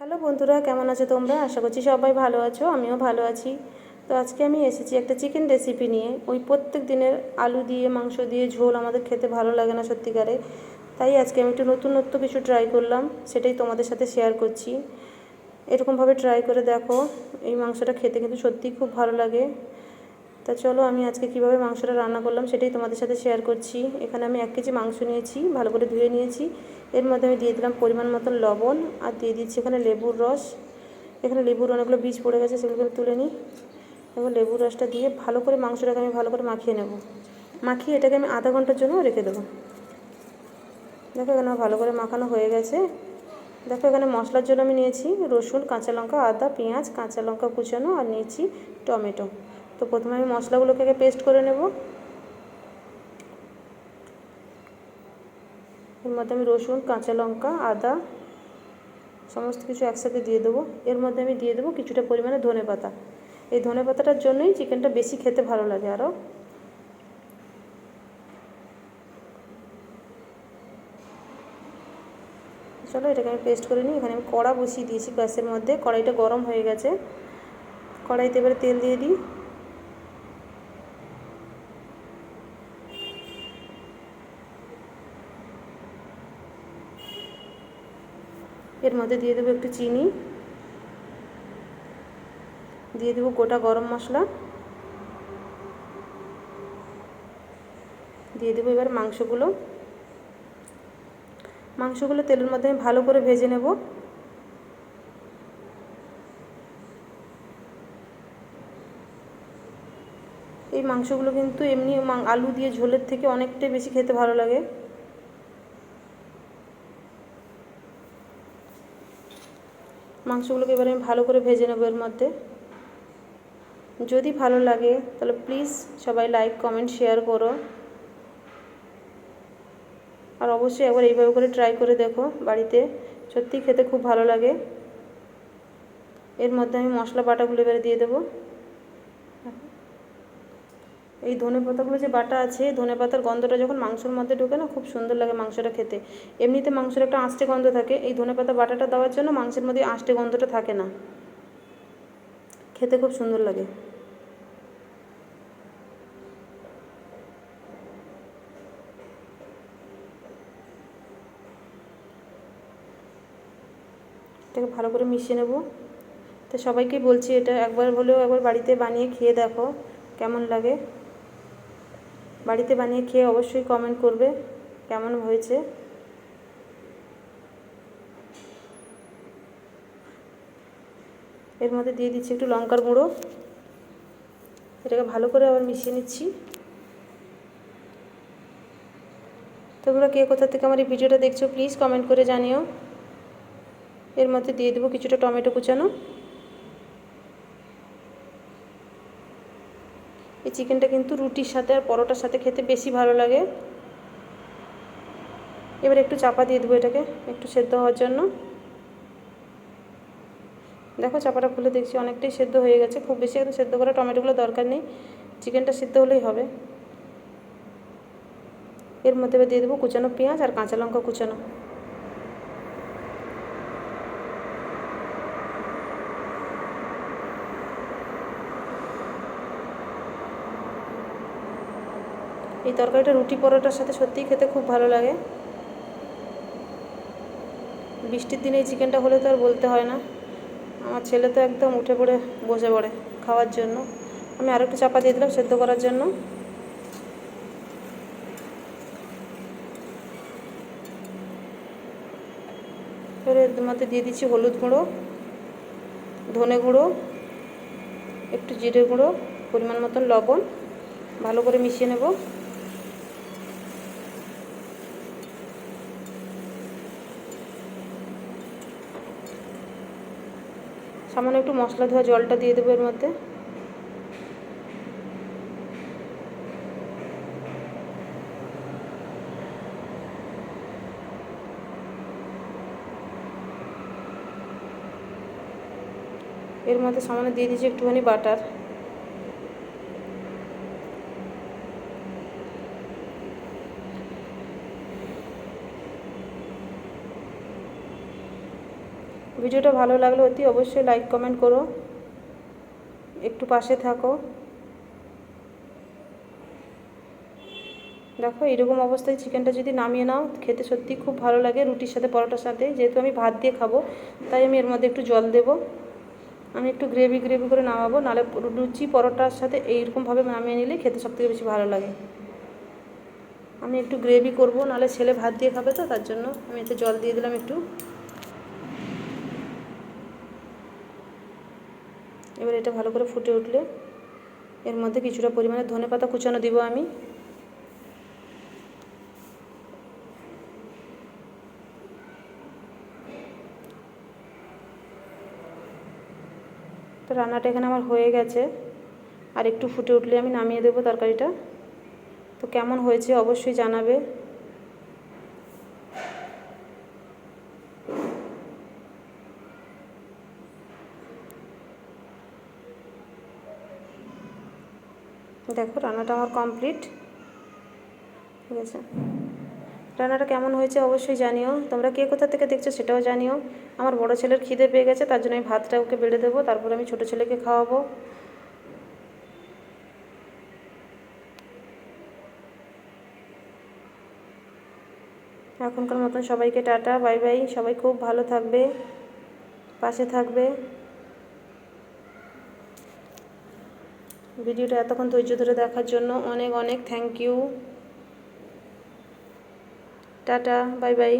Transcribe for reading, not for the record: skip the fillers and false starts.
Hello বন্ধুরা, কেমন আছো তোমরা? আশা করছি সবাই ভালো আছো, আমিও ভালো আছি। তো আজকে আমি এসেছি একটা চিকেন রেসিপি নিয়ে। ওই প্রত্যেক দিনের আলু দিয়ে মাংস দিয়ে ঝোল আমাদের খেতে ভালো লাগে না সত্যিকারে। তাই আজকে আমি একটু নতুনত্ব কিছু ট্রাই করলাম, সেটাই তোমাদের সাথে শেয়ার করছি। এরকমভাবে ট্রাই করে দেখো, এই মাংসটা খেতে কিন্তু সত্যিই খুব ভালো লাগে। তা চলো আমি আজকে কীভাবে মাংসটা রান্না করলাম সেটাই তোমাদের সাথে শেয়ার করছি। এখানে আমি 1 কেজি মাংস নিয়েছি, ভালো করে ধুয়ে নিয়েছি। এর মধ্যে আমি দিয়ে দিলাম পরিমাণ মতন লবণ, আর দিয়ে দিচ্ছি এখানে লেবুর রস। এখানে লেবুর অনেকগুলো বীজ পড়ে গেছে, সেগুলো তুলে নিই। এবং লেবুর রসটা দিয়ে ভালো করে মাংসটাকে আমি ভালো করে মাখিয়ে নেব। মাখিয়ে এটাকে আমি আধা ঘন্টার জন্য রেখে দেবো। দেখো এখানে ভালো করে মাখানো হয়ে গেছে। দেখো এখানে মশলার জন্য আমি নিয়েছি রসুন, কাঁচা লঙ্কা, আদা, পেঁয়াজ, কাঁচা লঙ্কা কুচানো, আর নিয়েছি টমেটো। তো প্রথমে আমি মশলাগুলোকে পেস্ট করে নেব। এর মধ্যে আমি রসুন, কাঁচা লঙ্কা, আদা সমস্ত কিছু একসাথে দিয়ে দেবো। এর মধ্যে আমি দিয়ে দেবো কিছুটা পরিমাণে ধনেপাতা। এই ধনেপাতাটার জন্যই চিকেনটা বেশি খেতে ভালো লাগে আরও। চলো এটাকে আমি পেস্ট করে নিই। এখানে আমি কড়া বসিয়ে দিয়েছি গ্যাসের মধ্যে, কড়াইটা গরম হয়ে গেছে। কড়াইতে এবারে তেল দিয়ে দিই। এর মধ্যে দিয়ে দেবো একটু চিনি, দিয়ে দেবো গোটা গরম মশলা, দিয়ে দেবো এবার মাংসগুলো তেলের মধ্যে আমি ভালো করে ভেজে নেব। এই মাংসগুলো কিন্তু এমনি আলু দিয়ে ঝোলের থেকে অনেকটাই বেশি খেতে ভালো লাগে। মাংসগুলোকে এবার আমি ভালো করে ভেজে নেব এর মধ্যে। যদি ভালো লাগে তাহলে প্লিজ সবাই লাইক, কমেন্ট, শেয়ার করো। আর অবশ্যই একবার এইভাবে করে ট্রাই করে দেখো বাড়িতে, সত্যিই খেতে খুব ভালো লাগে। এর মধ্যে আমি মশলা বাটাগুলো এবারে দিয়ে দেবো। এই ধনেপাতাগুলো যে বাটা আছে, ধনেপাতার গন্ধটা যখন মাংসের মধ্যে ঢোকে না, খুব সুন্দর লাগে মাংসটা খেতে। এমনিতে মাংসের একটা আঁশটে গন্ধ থাকে, এই ধনেপাতা বাটাটা দেওয়ার জন্য মাংসের মধ্যে আঁশটে গন্ধটা থাকে না, খেতে খুব সুন্দর লাগে। এটাকে ভালো করে মিশিয়ে নেব। তো সবাইকে বলছি এটা একবার হলেও একবার বাড়িতে বানিয়ে খেয়ে দেখো কেমন লাগে। বাড়িতে বানিয়ে খেয়ে অবশ্যই কমেন্ট করবে কেমন হয়েছে। এর মধ্যে দিয়ে দিচ্ছি একটু লঙ্কার গুঁড়ো। এটাকে ভালো করে আবার মিশিয়ে নিচ্ছি। তোমরা কে কোথা থেকে আমার এই ভিডিওটা দেখছো প্লিজ কমেন্ট করে জানিও। এর মধ্যে দিয়ে দেবো কিছুটা টমেটো কুচানো। এই চিকেনটা কিন্তু রুটির সাথে আর পরোটার সাথে খেতে বেশি ভালো লাগে। এবার একটু চাপা দিয়ে দেবো এটাকে একটু সেদ্ধ হওয়ার জন্য। দেখো চাপাটা খুলে দেখছি অনেকটাই সেদ্ধ হয়ে গেছে। খুব বেশি একটু সেদ্ধ করা টমেটোগুলো দরকার নেই, চিকেনটা সেদ্ধ হলেই হবে। এর মধ্যে এবার দিয়ে দেবো কুচানো পেঁয়াজ আর কাঁচা লঙ্কা কুচানো। এই তরকারিটা রুটি পরোটার সাথে সত্যিই খেতে খুব ভালো লাগে। বৃষ্টির দিনে এই চিকেনটা হলে তো আর বলতে হয় না। আমার ছেলে তো একদম উঠে পড়ে বসে পড়ে খাওয়ার জন্য। আমি আরেকটু চাপা দিয়ে দিলাম সেদ্ধ করার জন্য। এবার এর মধ্যে দিয়ে দিচ্ছি হলুদ গুঁড়ো, ধনে গুঁড়ো, একটু জিরে গুঁড়ো, পরিমাণ মতন লবণ। ভালো করে মিশিয়ে নেব। সামান্য একটু মশলা ধোয়া জলটা দিয়ে দেবো এর মধ্যে। এর মধ্যে সামান্য দিয়ে দিচ্ছি একটুখানি বাটার। ভিডিওটা ভালো লাগলে অতি অবশ্যই লাইক কমেন্ট করো, একটু পাশে থাকো। দেখো এইরকম অবস্থায় চিকেনটা যদি নামিয়ে নাও খেতে সত্যি খুব ভালো লাগে রুটির সাথে, পরোটার সাথে। যেহেতু আমি ভাত দিয়ে খাবো তাই আমি এর মধ্যে একটু জল দেবো। আমি একটু গ্রেভি গ্রেভি করে নামাবো, নাহলে লুচি পরোটার সাথে এইরকমভাবে নামিয়ে নিলে খেতে সবথেকে বেশি ভালো লাগে। আমি একটু গ্রেভি করবো, নাহলে ছেলে ভাত দিয়ে খাবে, তো তার জন্য আমি এতে জল দিয়ে দিলাম একটু। এবার এটা ভালো করে ফুটে উঠলে এর মধ্যে কিছুটা পরিমাণে ধনেপাতা কুচানো দিব আমি। তো রান্নাটা এখানে আমার হয়ে গেছে, আর একটু ফুটে উঠলে আমি নামিয়ে দেবো তরকারিটা। তো কেমন হয়েছে অবশ্যই জানাবে। দেখো রান্নাটা আমার কমপ্লিট, ঠিক আছে। রান্নাটা কেমন হয়েছে অবশ্যই জানিও। তোমরা কে কোথা থেকে দেখছো সেটাও জানিও। আমার বড় ছেলের খিদে পেয়ে গেছে, তার জন্য আমি ভাতটা ওকে বেড়ে দেবো, তারপরে আমি ছোটো ছেলেকে খাওয়াবো। এখনকার মতন সবাইকে টাটা, বাই বাই। সবাই খুব ভালো থাকবে, পাশে থাকবে। ভিডিওটা এতক্ষণ ধৈর্য ধরে দেখার জন্য অনেক অনেক thank you. Tata, bye by.